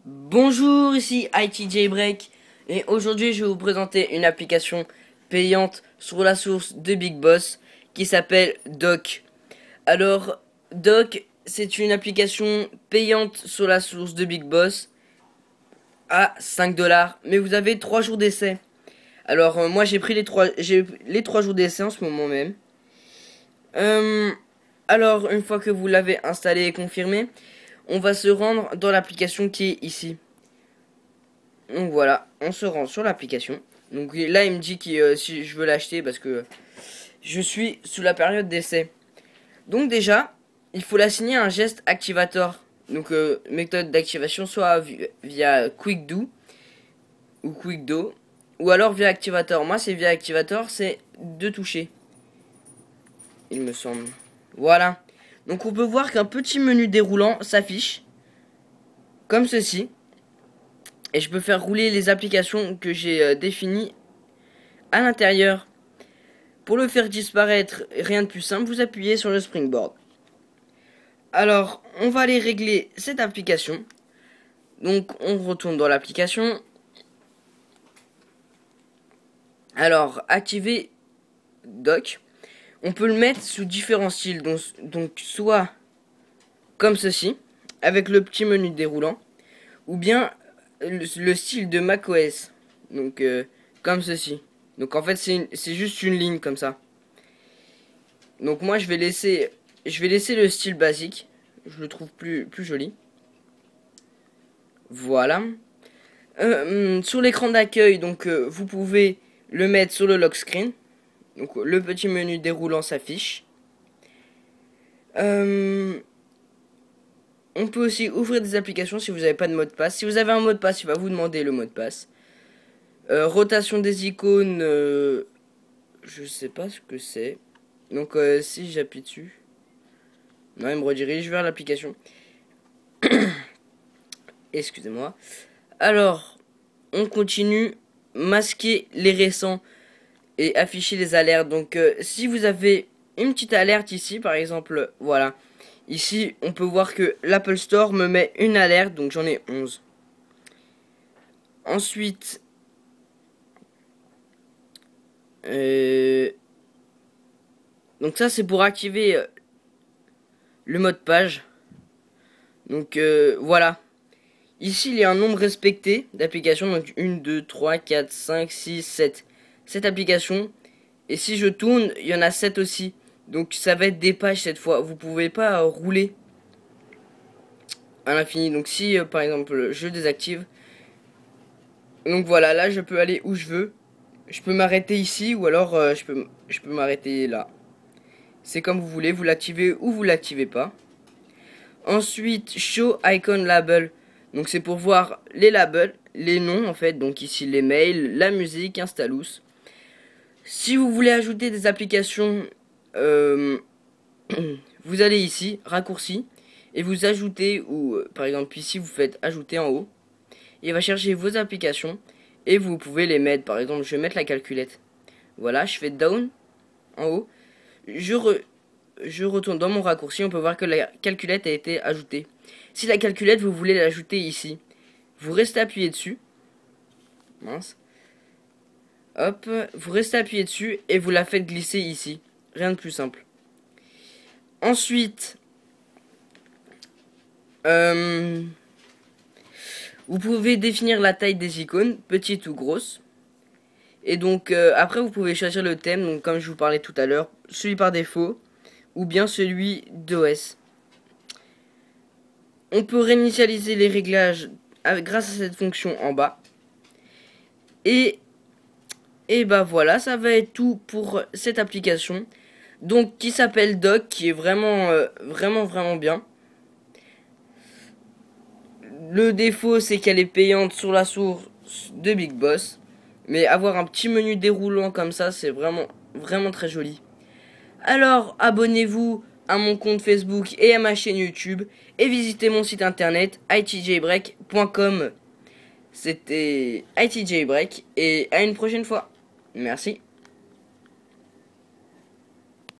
Bonjour, ici IT Jailbreak et aujourd'hui je vais vous présenter une application payante sur la source de Big Boss qui s'appelle Doc. Alors, Doc, c'est une application payante sur la source de Big Boss à 5 $, mais vous avez 3 jours d'essai. Alors, moi j'ai pris les 3 jours d'essai en ce moment même. Euh, alors, une fois que vous l'avez installé et confirmé, on va se rendre dans l'application qui est ici. Donc voilà, on se rend sur l'application. Donc là, il me dit que si je veux l'acheter parce que je suis sous la période d'essai. Donc déjà, il faut l'assigner à un geste activator. Donc méthode d'activation soit via QuickDo ou QuickDo ou alors via activator. Moi, c'est via activator, c'est de toucher. Il me semble. Voilà. Donc on peut voir qu'un petit menu déroulant s'affiche comme ceci. Et je peux faire rouler les applications que j'ai définies à l'intérieur. Pour le faire disparaître, rien de plus simple, vous appuyez sur le springboard. Alors, on va aller régler cette application. Donc, on retourne dans l'application. Alors, activer Doc. On peut le mettre sous différents styles. Donc soit comme ceci, avec le petit menu déroulant. Ou bien le style de macOS. Donc, comme ceci. Donc en fait c'est juste une ligne comme ça. Donc moi je vais laisser le style basique. Je le trouve plus joli. Voilà. Sur l'écran d'accueil, donc vous pouvez le mettre sur le lock screen. Donc le petit menu déroulant s'affiche. On peut aussi ouvrir des applications si vous n'avez pas de mot de passe. Si vous avez un mot de passe, il va vous demander le mot de passe. Rotation des icônes, je sais pas ce que c'est. Donc si j'appuie dessus, non, il me redirige vers l'application. Excusez-moi. Alors, on continue. Masquer les récents et afficher les alertes. Donc si vous avez une petite alerte ici, par exemple, voilà. Ici, on peut voir que l'Apple Store me met une alerte, donc j'en ai 11. Ensuite, donc ça c'est pour activer le mode page. Donc voilà. Ici il y a un nombre respecté d'applications. Donc 1, 2, 3, 4, 5, 6, 7. 7 applications. Et si je tourne, il y en a 7 aussi. Donc ça va être des pages cette fois. Vous pouvez pas rouler à l'infini. Donc si par exemple je désactive. Donc voilà, là je peux aller où je veux. Je peux m'arrêter ici ou alors je peux m'arrêter là. C'est comme vous voulez, vous l'activez ou vous l'activez pas. Ensuite, Show Icon Label. Donc c'est pour voir les labels, les noms en fait. Donc ici les mails, la musique, Instalous. Si vous voulez ajouter des applications, vous allez ici, raccourci, et vous ajoutez, ou par exemple ici vous faites ajouter en haut. Il va chercher vos applications et vous pouvez les mettre. Par exemple, je vais mettre la calculette. Voilà, je fais down en haut. Je retourne dans mon raccourci, on peut voir que la calculette a été ajoutée. Si la calculette, vous voulez l'ajouter ici, vous restez appuyé dessus. Mince. Hop, vous restez appuyé dessus et vous la faites glisser ici. Rien de plus simple. Ensuite, vous pouvez définir la taille des icônes, petite ou grosse. Et donc, après, vous pouvez choisir le thème, donc comme je vous parlais tout à l'heure, celui par défaut, ou bien celui d'OS. On peut réinitialiser les réglages grâce à cette fonction en bas. Et bah voilà, ça va être tout pour cette application. Donc, qui s'appelle Doc, qui est vraiment, vraiment bien. Le défaut, c'est qu'elle est payante sur la source de Big Boss. Mais avoir un petit menu déroulant comme ça, c'est vraiment très joli. Alors, abonnez-vous à mon compte Facebook et à ma chaîne YouTube. Et visitez mon site internet itjbreak.com. C'était ITJBreak et à une prochaine fois. Merci.